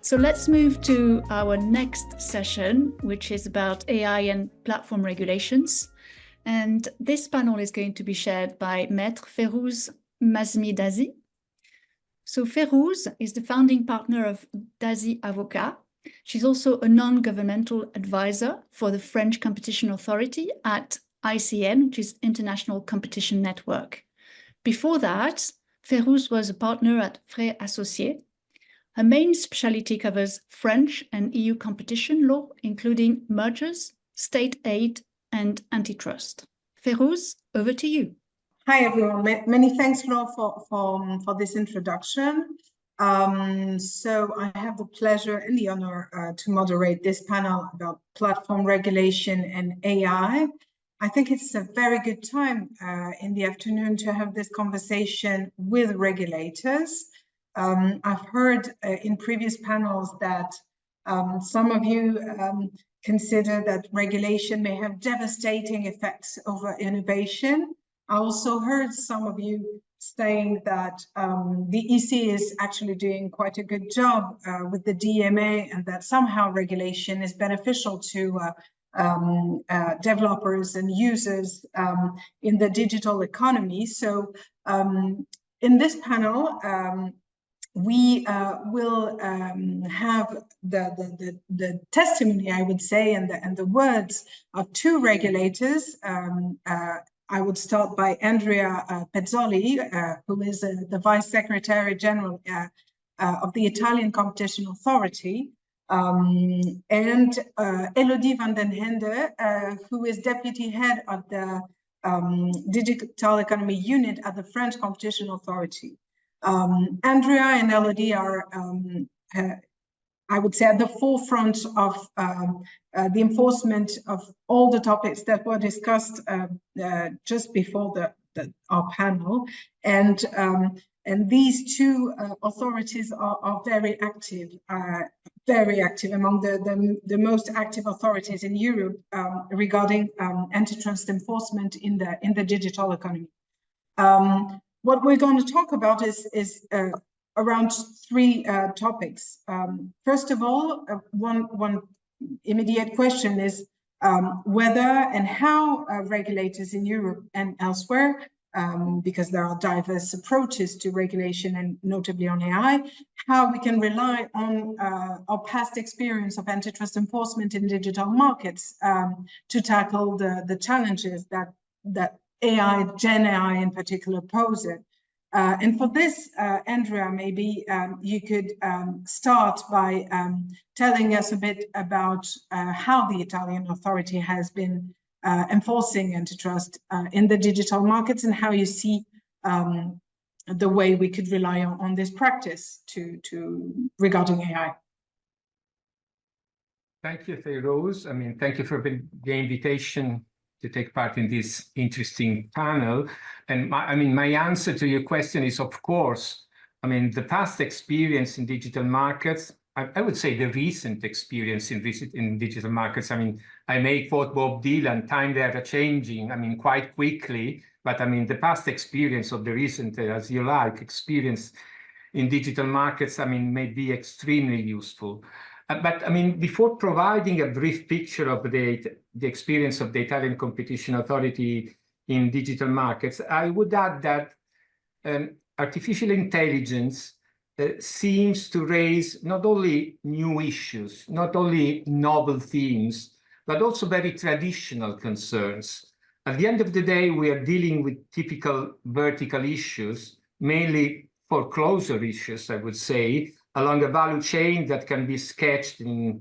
So let's move to our next session, which is about AI and platform regulations. And this panel is going to be shared by Maître Fayrouze Masmi-Dazi. So Fayrouze is the founding partner of Dazi Avocats. She's also a non-governmental advisor for the French Competition Authority at ICN, which is International Competition Network. Before that, Fayrouze was a partner at Frères Associés. Her main specialty covers French and EU competition law, including mergers, state aid, and antitrust. Fayrouze, over to you. Hi, everyone. Many thanks, Laura, for this introduction. So I have the pleasure and the honor to moderate this panel about platform regulation and AI. I think it's a very good time in the afternoon to have this conversation with regulators. I've heard in previous panels that some of you consider that regulation may have devastating effects over innovation. I also heard some of you saying that the EC is actually doing quite a good job with the DMA, and that somehow regulation is beneficial to developers and users in the digital economy. So in this panel, we will have the testimony, I would say, and the words of two regulators. I would start by Andrea Pezzoli, who is the Vice Secretary General of the Italian Competition Authority, and Elodie van den Hende, who is Deputy Head of the Digital Economy Unit at the French Competition Authority. Andrea and Elodie are, I would say, at the forefront of the enforcement of all the topics that were discussed just before our panel. And these two authorities are very active among the most active authorities in Europe regarding antitrust enforcement in the digital economy. What we're going to talk about is around three topics. First of all, one immediate question is whether and how regulators in Europe and elsewhere, because there are diverse approaches to regulation and notably on AI, how we can rely on our past experience of antitrust enforcement in digital markets to tackle the challenges that AI, Gen AI in particular, pose it. And for this, Andrea, maybe you could start by telling us a bit about how the Italian authority has been enforcing antitrust in the digital markets, and how you see the way we could rely on this practice regarding AI. Thank you, Fayrouze. I mean, thank you for the invitation to take part in this interesting panel. And my answer to your question is, of course, the past experience in digital markets, I would say the recent experience in digital markets. I may quote Bob Dylan, time they are changing, quite quickly, but the past experience of the recent, as you like, experience in digital markets, may be extremely useful. But before providing a brief picture of the experience of the Italian Competition Authority in digital markets, I would add that artificial intelligence seems to raise not only new issues, not only novel themes, but also very traditional concerns. At the end of the day, we are dealing with typical vertical issues, mainly foreclosure issues, I would say, along a value chain that can be sketched in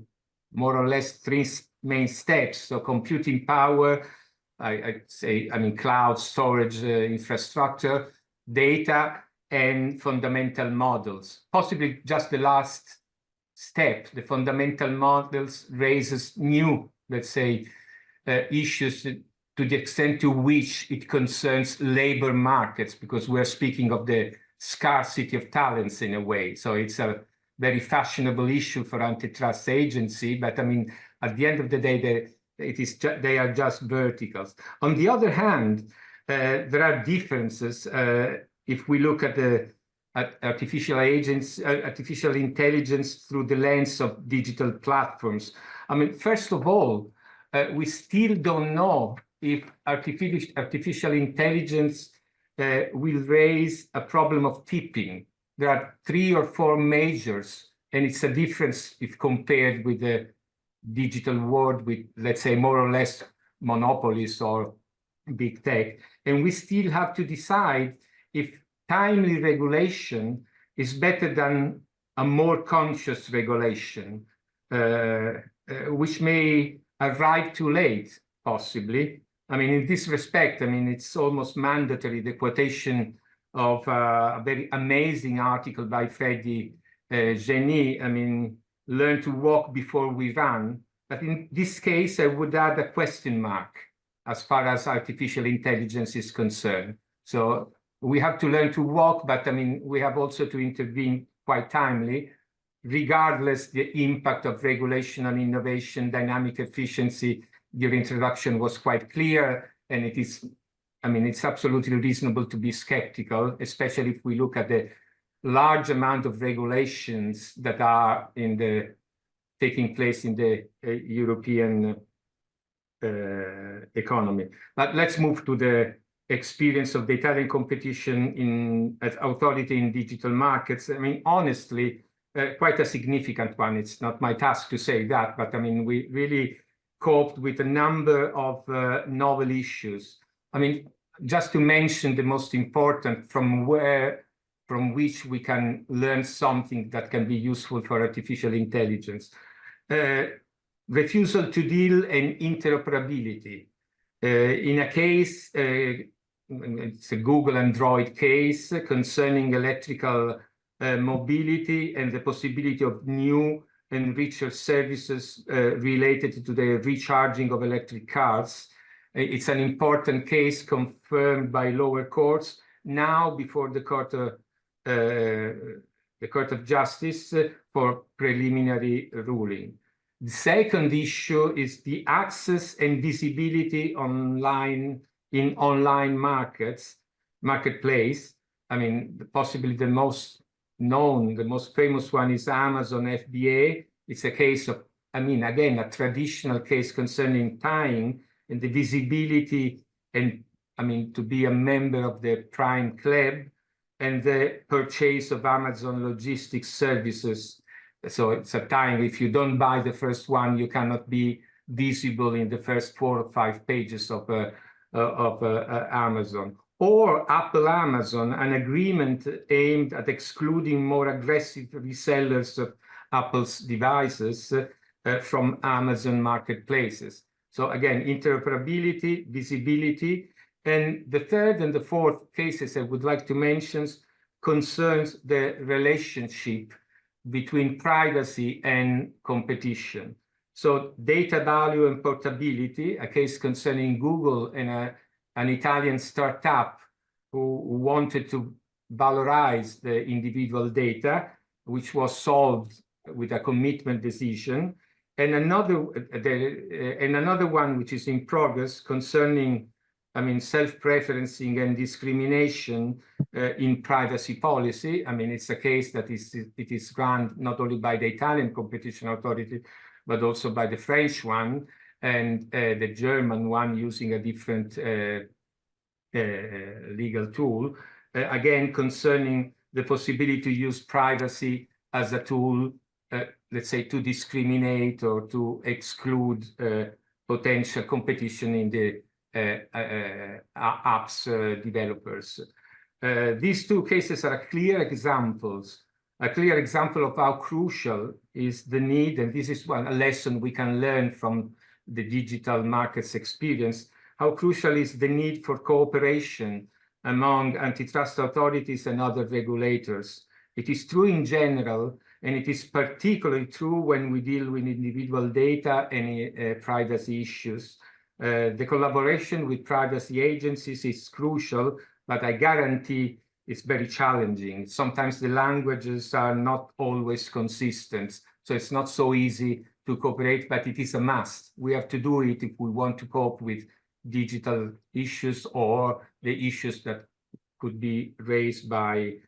more or less three main steps. So computing power, I'd say, cloud storage infrastructure, data, and fundamental models. Possibly just the last step, the fundamental models raises new, let's say, issues to the extent to which it concerns labor markets, because we're speaking of the scarcity of talents in a way. So it's a very fashionable issue for antitrust agency, but at the end of the day, they are just verticals. On the other hand, there are differences. If we look at the artificial intelligence through the lens of digital platforms. I mean, first of all, we still don't know if artificial intelligence will raise a problem of tipping. There are 3 or 4 measures, and it's a difference if compared with the digital world with, let's say, more or less monopolies or big tech. And we still have to decide if timely regulation is better than a more conscious regulation, which may arrive too late, possibly. I mean, in this respect, I mean, it's almost mandatory, the quotation of a very amazing article by Freddy Genie, I mean, learn to walk before we run. But in this case, I would add a question mark as far as artificial intelligence is concerned. So we have to learn to walk, but I mean, we have also to intervene quite timely, regardless the impact of regulation on innovation, dynamic efficiency. Your introduction was quite clear, and it is, I mean, it's absolutely reasonable to be skeptical, especially if we look at the large amount of regulations that are taking place in the European economy. But let's move to the experience of the Italian competition as authority in digital markets. I mean, honestly, quite a significant one. It's not my task to say that, but I mean, we really coped with a number of novel issues. I mean, just to mention the most important, from which we can learn something that can be useful for artificial intelligence. Refusal to deal and interoperability. In a case, it's a Google Android case concerning electrical mobility and the possibility of new and richer services related to the recharging of electric cars. It's an important case confirmed by lower courts, now before the Court of Justice for preliminary ruling. The second issue is the access and visibility in online marketplace. I mean, possibly the most known, the most famous one is Amazon FBA. It's a case of, I mean, again, a traditional case concerning tying and the visibility and, I mean, to be a member of the Prime Club and the purchase of Amazon logistics services. So it's a tying. If you don't buy the first one, you cannot be visible in the first 4 or 5 pages of Amazon. Or Apple Amazon, an agreement aimed at excluding more aggressive resellers of Apple's devices from Amazon marketplaces. So again, interoperability, visibility. And the third and the fourth cases I would like to mention concerns the relationship between privacy and competition. So data value and portability, a case concerning Google and an Italian startup who wanted to valorize the individual data, which was solved with a commitment decision. And another one which is in progress concerning, I mean, self-preferencing and discrimination in privacy policy. I mean, it's a case that it is run not only by the Italian competition authority, but also by the French one and the German one using a different legal tool. Again, concerning the possibility to use privacy as a tool, let's say, to discriminate or to exclude potential competition in the apps developers. These two cases are clear examples, a clear example of how crucial is the need, and this is a lesson we can learn from the digital markets experience, how crucial is the need for cooperation among antitrust authorities and other regulators. It is true in general, and it is particularly true when we deal with individual data and privacy issues. The collaboration with privacy agencies is crucial, but I guarantee it's very challenging. Sometimes the languages are not always consistent, so it's not so easy to cooperate, but it is a must. We have to do it if we want to cope with digital issues or the issues that could be raised by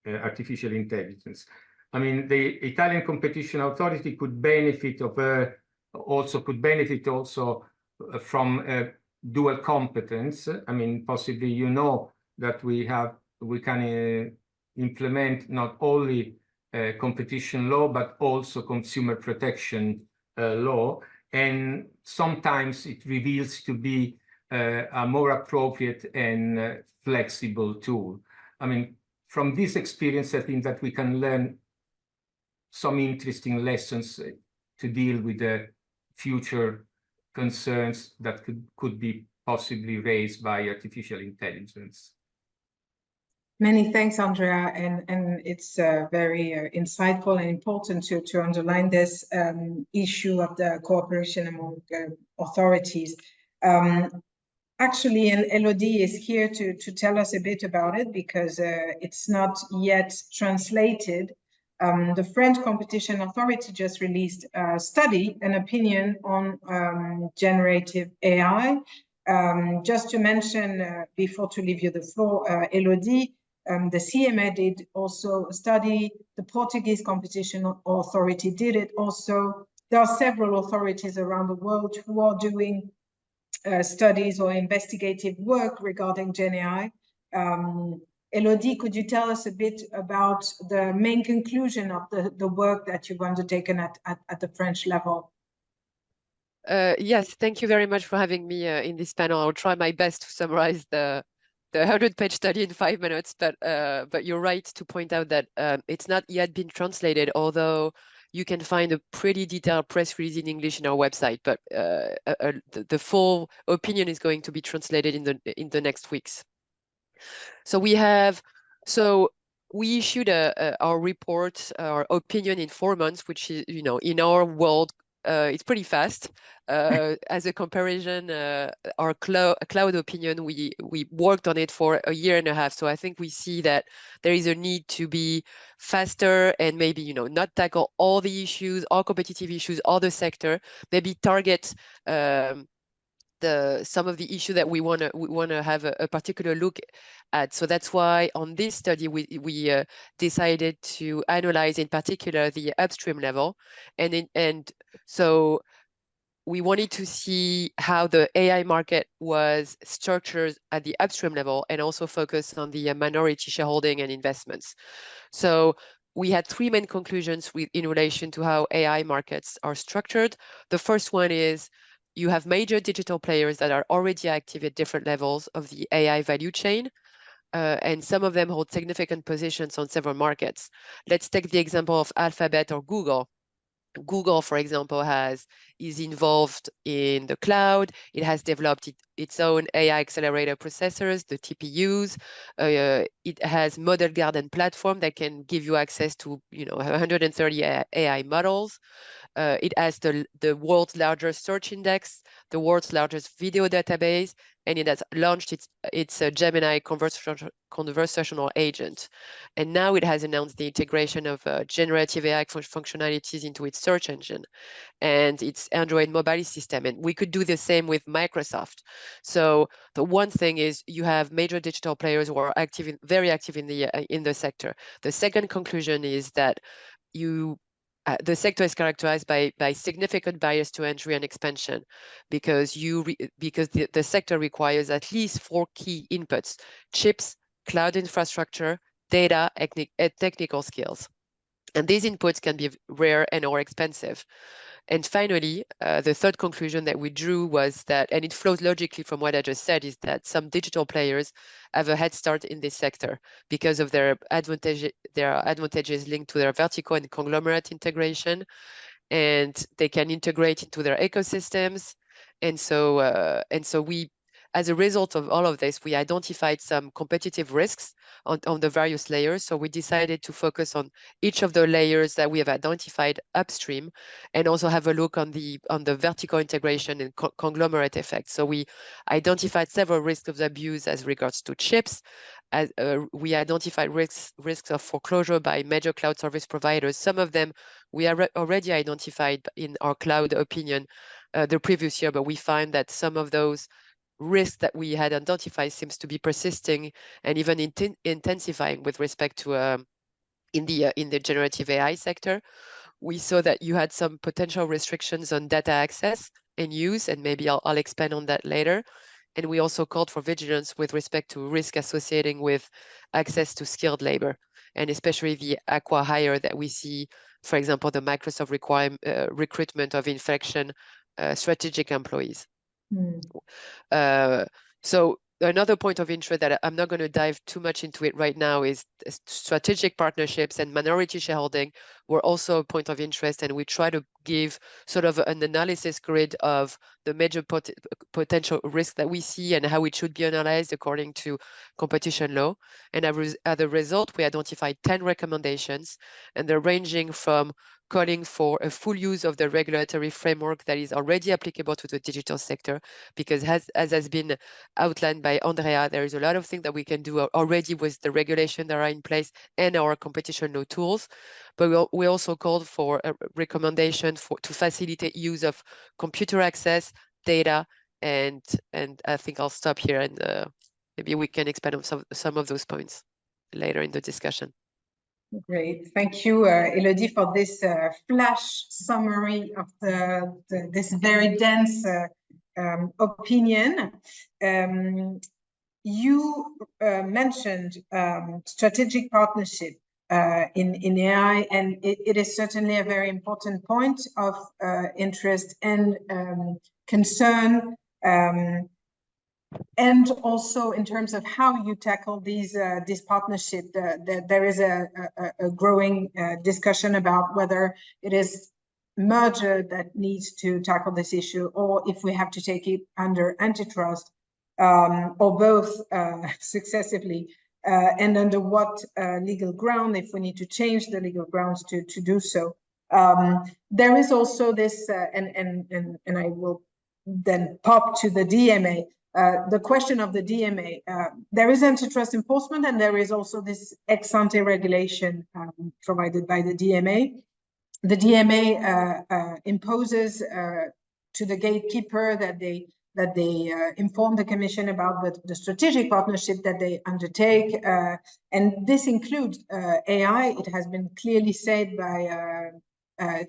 artificial intelligence. I mean, the Italian Competition Authority could benefit also from dual competence. I mean, possibly you know that we can implement not only competition law but also consumer protection law, and sometimes it reveals to be a more appropriate and flexible tool. I mean, from this experience, I think that we can learn some interesting lessons to deal with the future concerns that could be possibly raised by artificial intelligence. Many thanks, Andrea, and it's very insightful and important to underline this issue of the cooperation among authorities. Actually, and Elodie is here to tell us a bit about it, because it's not yet translated. The French Competition Authority just released a study, an opinion on generative AI. Just to mention, before to leave you the floor, Elodie, the CMA did also a study, the Portuguese Competition Authority did it also. There are several authorities around the world who are doing studies or investigative work regarding Gen AI. Elodie, could you tell us a bit about the main conclusion of the work that you've undertaken at the French level? Yes, thank you very much for having me in this panel. I'll try my best to summarize the 100-page study in 5 minutes, but you're right to point out that it's not yet been translated, although you can find a pretty detailed press release in English in our website. But the full opinion is going to be translated in the next weeks. So we issued our report, our opinion in 4 months, which is, you know, in our world, it's pretty fast. As a comparison, our cloud opinion, we worked on it for 1.5 years. So I think we see that there is a need to be faster and maybe, you know, not tackle all the issues, all competitive issues, all the sector, maybe target some of the issue that we want to have a particular look at. So that's why on this study we decided to analyze in particular the upstream level, and so we wanted to see how the AI market was structured at the upstream level and also focus on the minority shareholding and investments. So we had 3 main conclusions in relation to how AI markets are structured. The first one is you have major digital players that are already active at different levels of the AI value chain, and some of them hold significant positions on several markets. Let's take the example of Alphabet or Google. Google, for example, is involved in the cloud. It has developed its own AI accelerator processors, the TPUs. It has Model Garden platform that can give you access to 130 AI models. It has the world's largest search index, the world's largest video database, and it has launched its Gemini conversational agent. And now it has announced the integration of generative AI functionalities into its search engine and its Android mobile system. And we could do the same with Microsoft. So the one thing is you have major digital players who are very active in the sector. The second conclusion is that the sector is characterized by significant barriers to entry and expansion, because the sector requires at least 4 key inputs: chips, cloud infrastructure, data, and technical skills. And these inputs can be rare and or expensive. And finally, the third conclusion that we drew was that, and it flows logically from what I just said, is that some digital players have a head start in this sector because of their advantages linked to their vertical and conglomerate integration, and they can integrate into their ecosystems. And so we, as a result of all of this, we identified some competitive risks on the various layers. So we decided to focus on each of the layers that we have identified upstream, and also have a look on the vertical integration and conglomerate effect. So we identified several risks of abuse as regards to chips. As we identified risks of foreclosure by major cloud service providers. Some of them we already identified in our cloud opinion the previous year, but we find that some of those risk that we had identified seems to be persisting and even intensifying with respect to in the generative AI sector. We saw that you had some potential restrictions on data access and use, and maybe I'll expand on that later. And we also called for vigilance with respect to risk associating with access to skilled labor, and especially the acqui-hire that we see, for example, the Microsoft recruitment of inflection strategic employees. So another point of interest that I'm not going to dive too much into it right now is strategic partnerships and minority shareholding were also a point of interest, and we try to give sort of an analysis grid of the major potential risks that we see and how it should be analyzed according to competition law. And as a result, we identified 10 recommendations, and they're ranging from calling for a full use of the regulatory framework that is already applicable to the digital sector, because as has been outlined by Andrea, there is a lot of things that we can do already with the regulation that are in place and our competition law tools. But we also called for a recommendation to facilitate use of computer access, data, and I think I'll stop here, and maybe we can expand on some of those points later in the discussion. Great, thank you, Elodie, for this flash summary of this very dense opinion. You mentioned strategic partnership in AI, and it is certainly a very important point of interest and concern. And also in terms of how you tackle this partnership, there is a growing discussion about whether it is merger that needs to tackle this issue, or if we have to take it under antitrust, or both successively, and under what legal ground, if we need to change the legal grounds to do so. There is also this, and I will then pop to the DMA. The question of the DMA, there is antitrust enforcement, and there is also this ex-ante regulation provided by the DMA. The DMA imposes to the gatekeeper that they inform the Commission about the strategic partnership that they undertake, and this includes AI. It has been clearly said by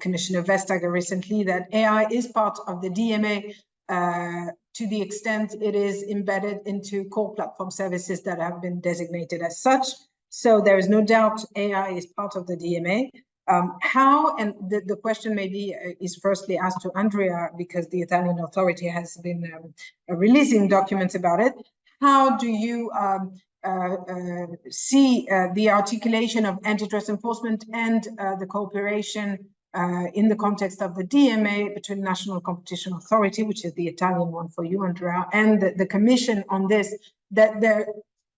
Commissioner Vestager recently that AI is part of the DMA. To the extent it is embedded into core platform services that have been designated as such. So there is no doubt AI is part of the DMA. How, and the question maybe is firstly asked to Andrea, because the Italian authority has been releasing documents about it. How do you see the articulation of antitrust enforcement and the cooperation in the context of the DMA between National Competition Authority, which is the Italian one for you, Andrea, and the Commission on this, that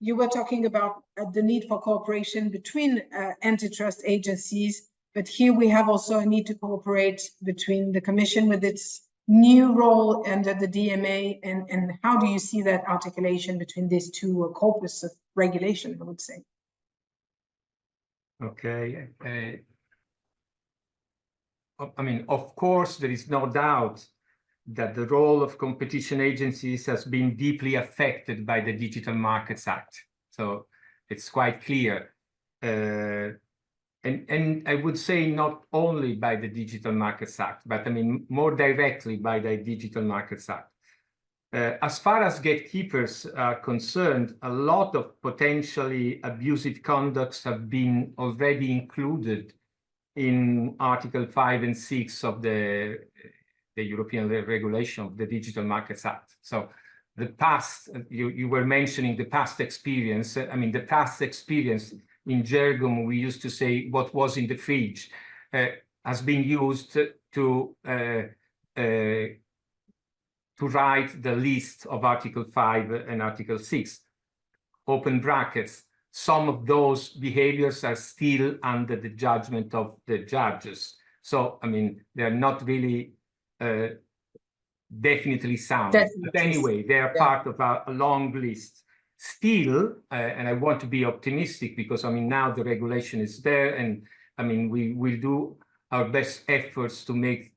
you were talking about the need for cooperation between antitrust agencies, but here we have also a need to cooperate between the Commission with its new role under the DMA, and how do you see that articulation between these two corpus of regulation, I would say? Okay. I mean, of course, there is no doubt that the role of competition agencies has been deeply affected by the Digital Markets Act. So it's quite clear. And I would say not only by the Digital Markets Act, but I mean, more directly by the Digital Markets Act. As far as gatekeepers are concerned, a lot of potentially abusive conducts have been already included in Article 5 and 6 of the European regulation of the Digital Markets Act. So the past, you were mentioning the past experience. I mean, the past experience in jargon, we used to say what was in the fridge, has been used to write the list of Article 5 and Article 6. Open brackets. Some of those behaviors are still under the judgment of the judges. So, I mean, they're not really definitely sound. Definitely. But anyway, they are part of a long list. Still, and I want to be optimistic because, I mean, now the regulation is there, and, I mean, we will do our best efforts to make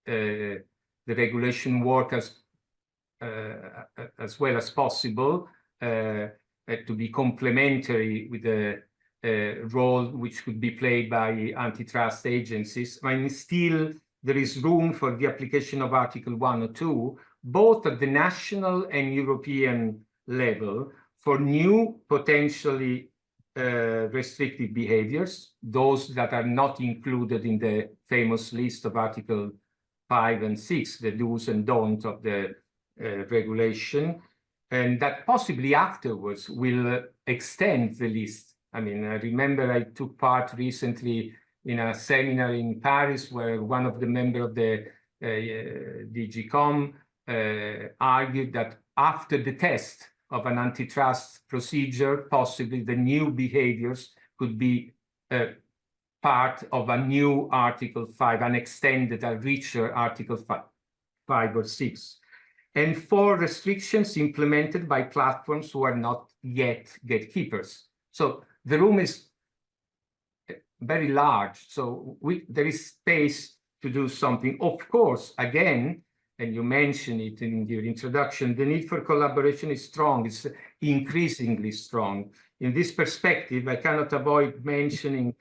the regulation work as as well as possible to be complementary with the role which could be played by antitrust agencies. I mean, still there is room for the application of Article 1 or 2, both at the national and European level, for new potentially restrictive behaviors, those that are not included in the famous list of Article 5 and 6, the do's and don'ts of the regulation, and that possibly afterwards will extend the list. I mean, I remember I took part recently in a seminar in Paris where one of the members of the DG.com argued that after the test of an antitrust procedure, possibly the new behaviors could be part of a new Article 5, an extended, a richer Article 5 or 6. And 4 restrictions implemented by platforms who are not yet gatekeepers. So the room is very large. So there is space to do something. Of course, again, and you mentioned it in your introduction, the need for collaboration is strong, it's increasingly strong. In this perspective, I cannot avoid mentioning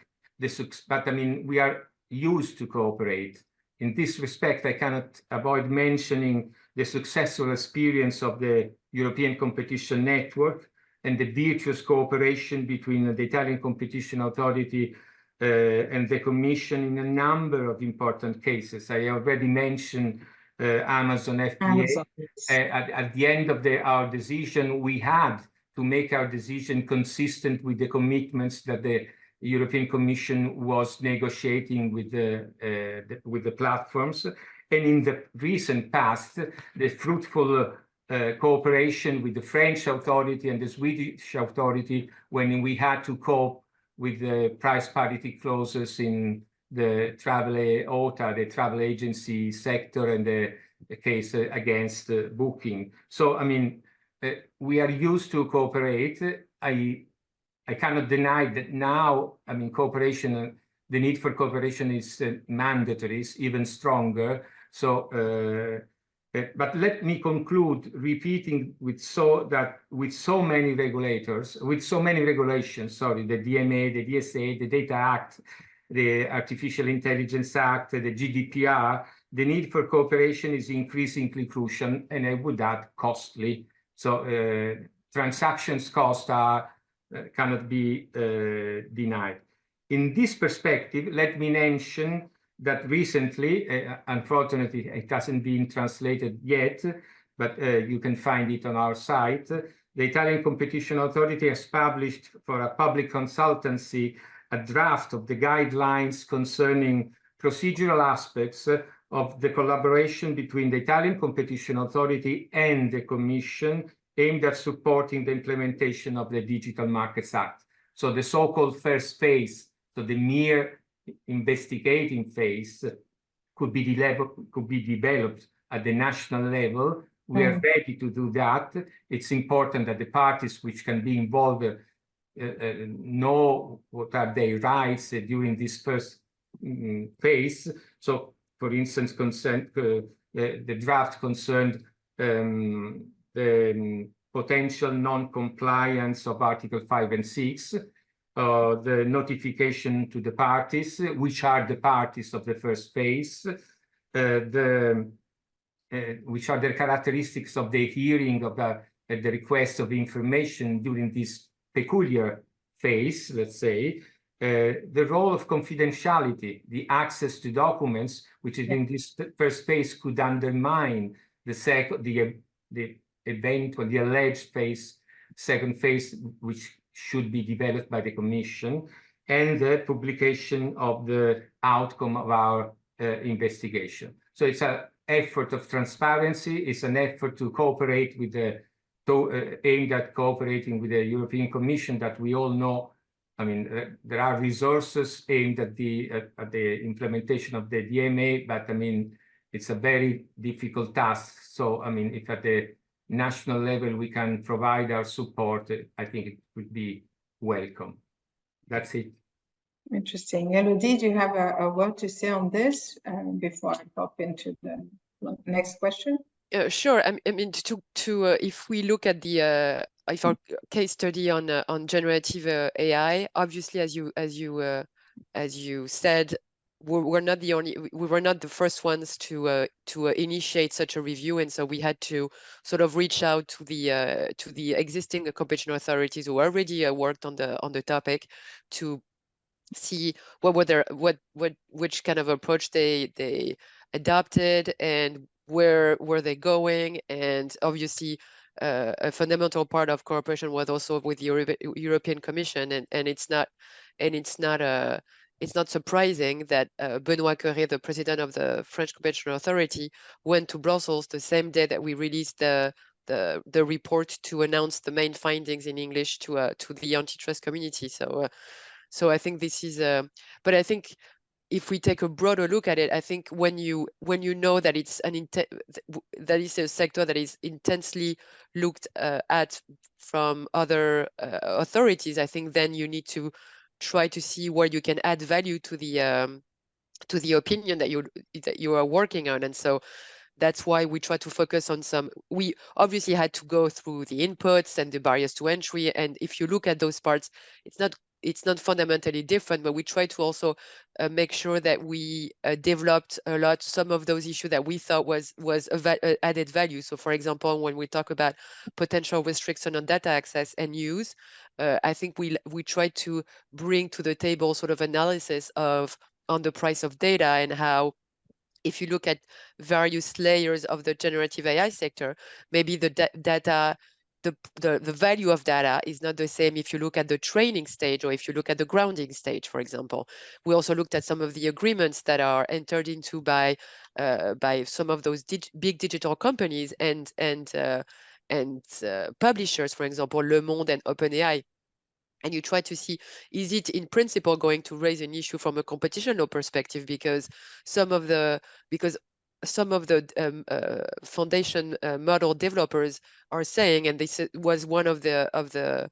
but I mean, we are used to cooperate. In this respect, I cannot avoid mentioning the successful experience of the European Competition Network and the virtuous cooperation between the Italian Competition Authority and the Commission in a number of important cases. I already mentioned Amazon FBA. At the end of our decision, we had to make our decision consistent with the commitments that the European Commission was negotiating with the platforms. And in the recent past, the fruitful cooperation with the French authority and the Swedish authority when we had to cope with the price parity clauses in the OTA, the travel agency sector, and the case against Booking. So, I mean, we are used to cooperate. I cannot deny that now, I mean, cooperation, the need for cooperation is mandatory, is even stronger. So, but let me conclude repeating with so many regulations, sorry, the DMA, the DSA, the Data Act, the Artificial Intelligence Act, the GDPR, the need for cooperation is increasingly crucial, and I would add costly. So transactions costs cannot be denied. In this perspective, let me mention that recently, unfortunately, it hasn't been translated yet, but you can find it on our site. The Italian Competition Authority has published for a public consultancy a draft of the guidelines concerning procedural aspects of the collaboration between the Italian Competition Authority and the Commission aimed at supporting the implementation of the Digital Markets Act. So the so-called first phase, so the mere investigating phase, could be developed at the national level. We are ready to do that. It's important that the parties which can be involved know what are their rights during this first phase. So, for instance, the draft concerned the potential non-compliance of Article 5 and 6, the notification to the parties, which are the parties of the first phase, which are the characteristics of the hearing of the request of information during this peculiar phase, let's say, the role of confidentiality, the access to documents, which is in this first phase could undermine the eventual, the alleged phase, second phase, which should be developed by the Commission, and the publication of the outcome of our investigation. So it's an effort of transparency, it's an effort to cooperate with aimed at cooperating with the European Commission that we all know. I mean, there are resources aimed at the implementation of the DMA, but I mean, it's a very difficult task. So, I mean, if at the national level we can provide our support, I think it would be welcome. That's it. Interesting. Elodie, do you have a word to say on this before I hop into the next question? Sure. I mean, if we look at the if our case study on generative AI, obviously, as you said, we're not the only, we were not the first ones to initiate such a review, and so we had to sort of reach out to the existing competition authorities who already worked on the topic to see which kind of approach they adopted and where were they going. And obviously a fundamental part of cooperation was also with the European Commission, and it's not it's not surprising that Benoît Cœuré, the president of the French Competition Authority, went to Brussels the same day that we released the report to announce the main findings in English to the antitrust community. So I think this is but I think if we take a broader look at it, I think when you know that it's that is a sector that is intensely looked at from other authorities, I think then you need to try to see where you can add value to the opinion that you are working on. And so that's why we try to focus on we obviously had to go through the inputs and the barriers to entry. And if you look at those parts, it's not fundamentally different, but we try to also make sure that we developed a lot some of those issues that we thought was added value. So for example, when we talk about potential restriction on data access and use, I think we try to bring to the table sort of analysis on the price of data, and how if you look at various layers of the generative AI sector, maybe the data, the value of data is not the same if you look at the training stage or if you look at the grounding stage, for example. We also looked at some of the agreements that are entered into by some of those big digital companies and publishers, for example, Le Monde and OpenAI. And you try to see, is it in principle going to raise an issue from a competition law perspective? Because some of the foundation model developers are saying, and this was one of the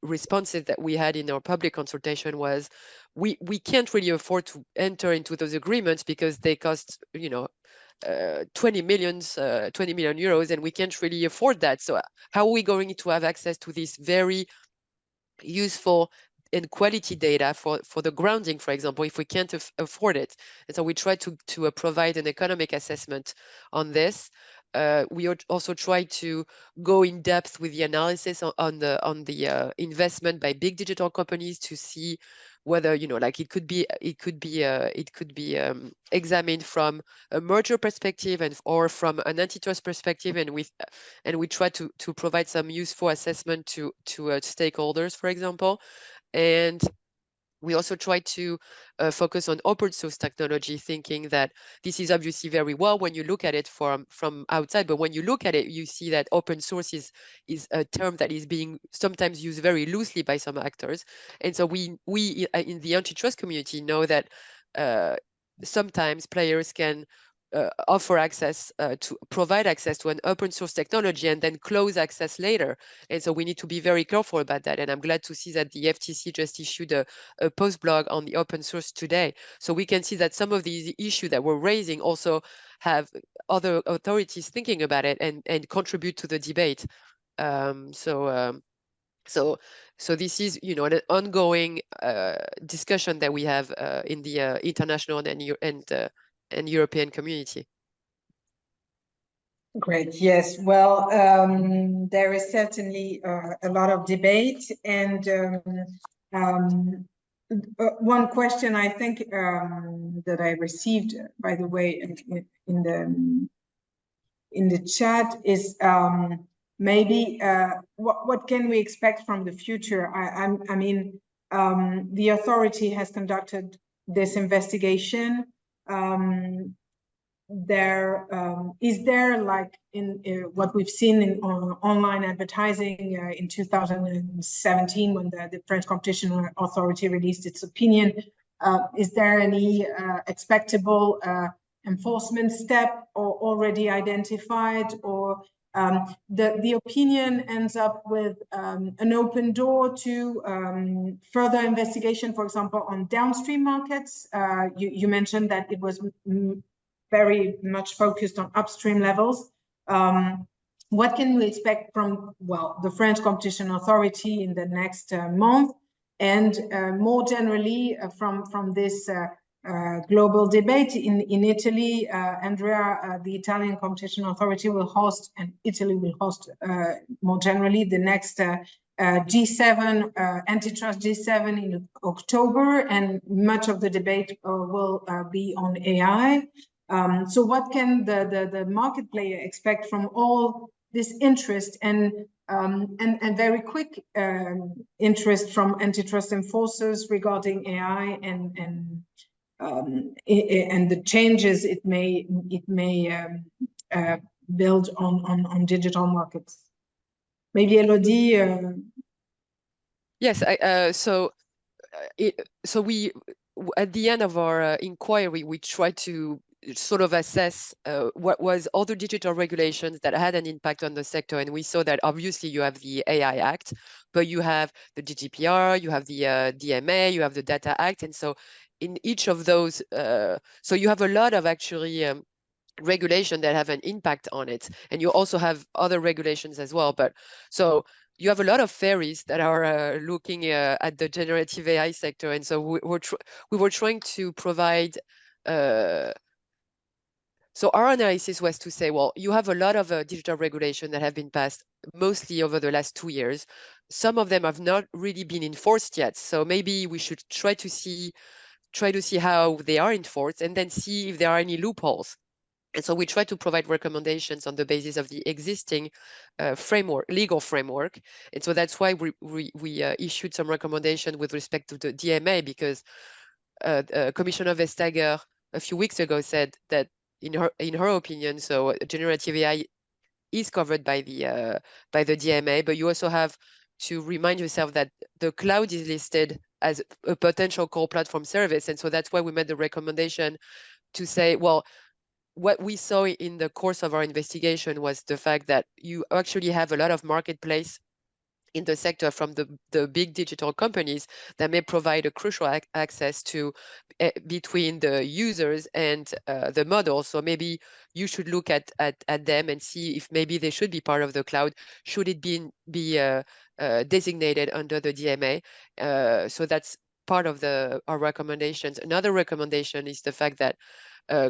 responses that we had in our public consultation, was we can't really afford to enter into those agreements because they cost 20 million euros, and we can't really afford that. So how are we going to have access to this very useful and quality data for the grounding, for example, if we can't afford it? And so we try to provide an economic assessment on this. We also try to go in depth with the analysis on the investment by big digital companies to see whether like it could be examined from a merger perspective or from an antitrust perspective, and we try to provide some useful assessment to stakeholders, for example. And we also try to focus on open source technology, thinking that this is obviously very well when you look at it from outside, but when you look at it, you see that open source is a term that is being sometimes used very loosely by some actors. And so we in the antitrust community know that sometimes players can offer access to provide access to an open source technology and then close access later. And so we need to be very careful about that. And I'm glad to see that the FTC just issued a post blog on the open source today. So we can see that some of these issues that we're raising also have other authorities thinking about it and contribute to the debate. So this is, an ongoing discussion that we have in the international and European community. Great. Yes. Well, there is certainly a lot of debate, and one question I think that I received, by the way, in the chat is maybe what can we expect from the future? I mean, the authority has conducted this investigation. Is there, like in what we've seen in online advertising in 2017 when the French Competition Authority released its opinion, is there any expectable enforcement step or already identified, or the opinion ends up with an open door to further investigation, for example, on downstream markets? You mentioned that it was very much focused on upstream levels. What can we expect from, well, the French Competition Authority in the next month, and more generally from this global debate in Italy? Andrea, the Italian Competition Authority will host, and Italy will host more generally, the next G7, antitrust G7 in October, and much of the debate will be on AI. So what can the market player expect from all this interest and very quick interest from antitrust enforcers regarding AI and the changes it may build on digital markets? Maybe Elodie. Yes, so we at the end of our inquiry, we tried to sort of assess what was other digital regulations that had an impact on the sector. And we saw that obviously you have the AI Act, but you have the GDPR, you have the DMA, you have the Data Act. And so in each of those, so you have a lot of actually regulation that have an impact on it. And you also have other regulations as well. But so you have a lot of fairies that are looking at the generative AI sector. And so we were trying to provide so our analysis was to say, well, you have a lot of digital regulation that have been passed mostly over the last 2 years. Some of them have not really been enforced yet. So maybe we should try to see how they are enforced and then see if there are any loopholes. And so we try to provide recommendations on the basis of the existing legal framework. And so that's why we issued some recommendation with respect to the DMA, because Commissioner Vestager a few weeks ago said that in her opinion, so generative AI is covered by the DMA, but you also have to remind yourself that the cloud is listed as a potential core platform service. And so that's why we made the recommendation to say, well, what we saw in the course of our investigation was the fact that you actually have a lot of marketplace in the sector from the big digital companies that may provide a crucial access to between the users and the model. So maybe you should look at them and see if maybe they should be part of the cloud. Should it be designated under the DMA? So that's part of our recommendations. Another recommendation is the fact that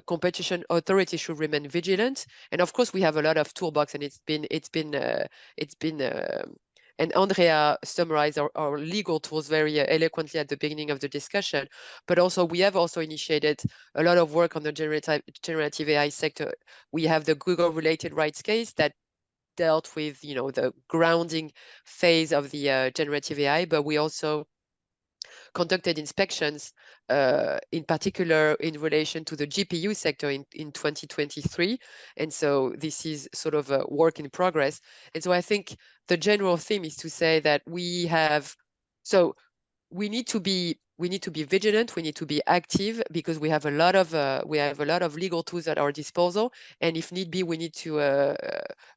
competition authorities should remain vigilant. And of course, we have a lot of toolbox, and it's been and Andrea summarized our legal tools very eloquently at the beginning of the discussion. But also, we have also initiated a lot of work on the generative AI sector. We have the Google-related rights case that dealt with, the grounding phase of the generative AI, but we also conducted inspections, in particular in relation to the GPU sector in 2023. And so this is sort of a work in progress. And so I think the general theme is to say that we need to be vigilant. We need to be active, because we have a lot of legal tools at our disposal, and if need be, we need to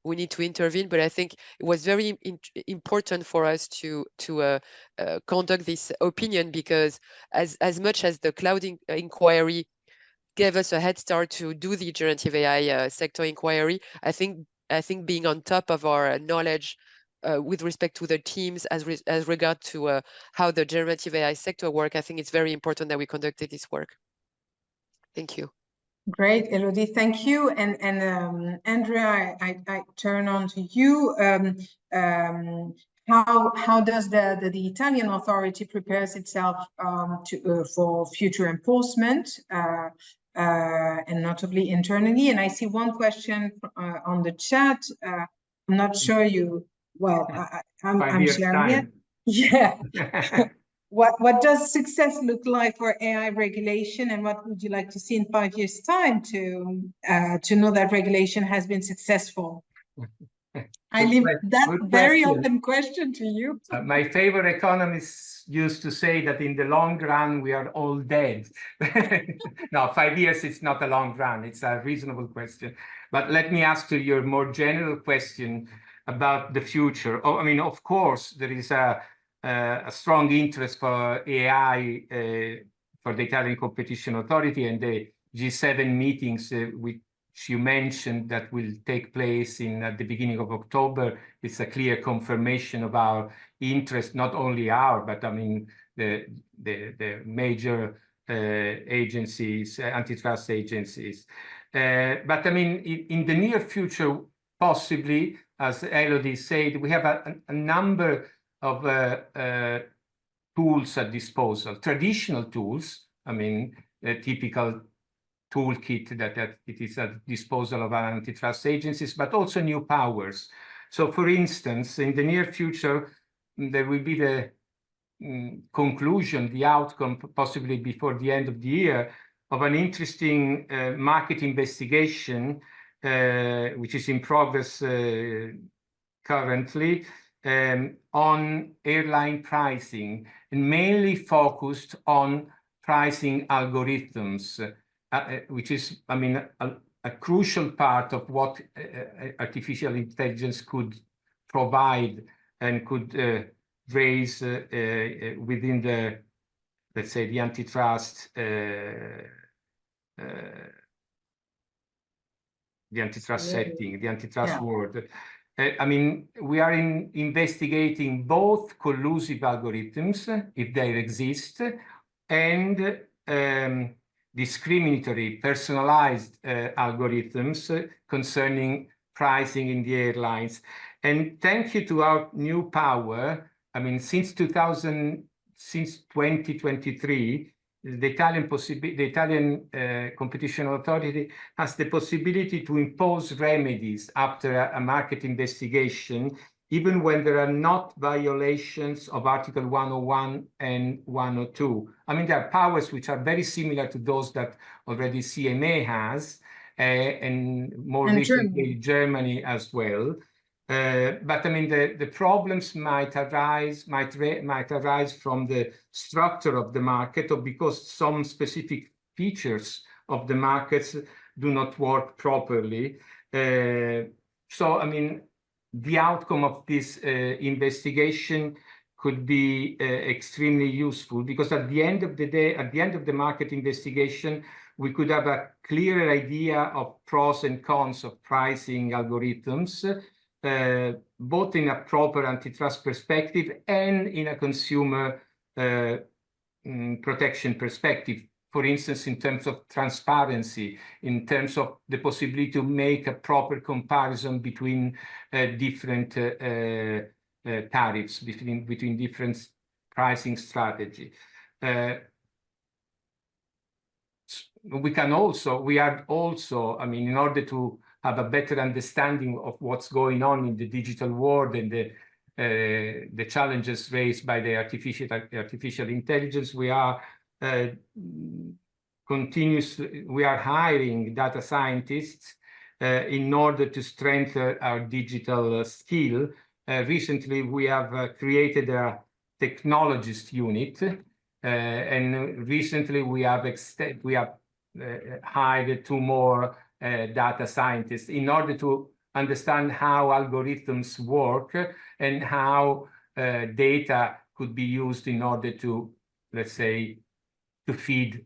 intervene. But I think it was very important for us to conduct this opinion, because as much as the cloud inquiry gave us a head start to do the generative AI sector inquiry, I think being on top of our knowledge with respect to the teams as regard to how the generative AI sector work, I think it's very important that we conducted this work. Thank you. Great, Elodie, thank you. And Andrea, I turn on to you. How does the Italian authority prepares itself for future enforcement, and notably internally? And I see one question on the chat. I'm not sure you. Well, I'm sharing it. Yeah. What does success look like for AI regulation, and what would you like to see in 5 years' time to know that regulation has been successful? I leave that very open question to you. My favorite economists used to say that in the long run, we are all dead. No, 5 years, it's not a long run. It's a reasonable question. But let me ask you your more general question about the future. Oh, I mean, of course, there is a strong interest for AI for the Italian Competition Authority, and the G7 meetings, which you mentioned, that will take place at the beginning of October. It's a clear confirmation of our interest, not only but I mean the major agencies, antitrust agencies. But I mean, in the near future, possibly, as Elodie said, we have a number of tools at disposal, traditional tools. I mean, a typical toolkit that it is at disposal of our antitrust agencies, but also new powers. So, for instance, in the near future, there will be the conclusion, the outcome, possibly before the end of the year, of an interesting market investigation, which is in progress currently, on airline pricing, and mainly focused on pricing algorithms, which is, I mean, a crucial part of what artificial intelligence could provide and could raise within the, let's say, the antitrust setting, the antitrust world. I mean, we are investigating both collusive algorithms, if they exist, and discriminatory, personalized algorithms concerning pricing in the airlines. And thank you to our new power, I mean, since 2023, the Italian Competition Authority has the possibility to impose remedies after a market investigation, even when there are not violations of Article 101 and 102. I mean, there are powers which are very similar to those that already CMA has, and more recently Germany as well. But I mean, the problems might arise from the structure of the market, or because some specific features of the markets do not work properly. So, I mean, the outcome of this investigation could be extremely useful, because at the end of the day, at the end of the market investigation, we could have a clearer idea of pros and cons of pricing algorithms, both in a proper antitrust perspective and in a consumer protection perspective. For instance, in terms of transparency, in terms of the possibility to make a proper comparison between different tariffs, between different pricing strategy. We are also, I mean, in order to have a better understanding of what's going on in the digital world and the challenges raised by the artificial intelligence, we are hiring data scientists in order to strengthen our digital skill. Recently, we have created a technologist unit, and recently we have hired 2 more data scientists in order to understand how algorithms work and how data could be used in order to, let's say, to feed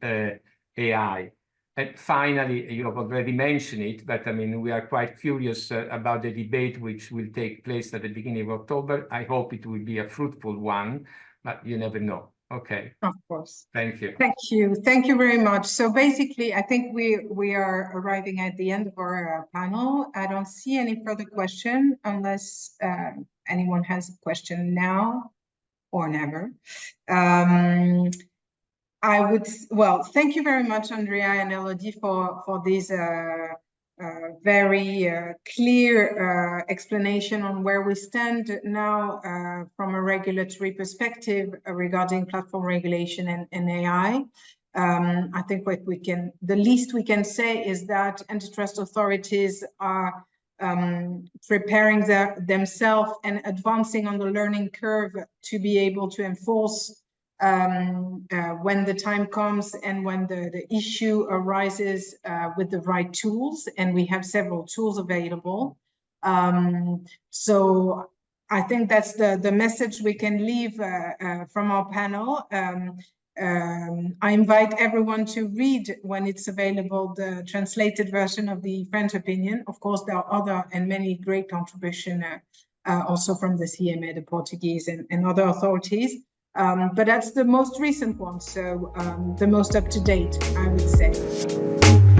AI. And finally, you have already mentioned it, but I mean, we are quite curious about the debate which will take place at the beginning of October. I hope it will be a fruitful one, but you never know. Okay. Of course. Thank you. Thank you. Thank you very much. So basically, I think we are arriving at the end of our panel. I don't see any further question unless anyone has a question now or never. Thank you very much, Andrea and Elodie, for these very clear explanation on where we stand now from a regulatory perspective regarding platform regulation and AI. I think the least we can say is that antitrust authorities are preparing themselves and advancing on the learning curve to be able to enforce when the time comes and when the issue arises with the right tools, and we have several tools available. So I think that's the message we can leave from our panel. I invite everyone to read, when it's available, the translated version of the French opinion. Of course, there are other and many great contributions also from the CMA, the Portuguese, and other authorities. But that's the most recent one, so the most up to date, I would say.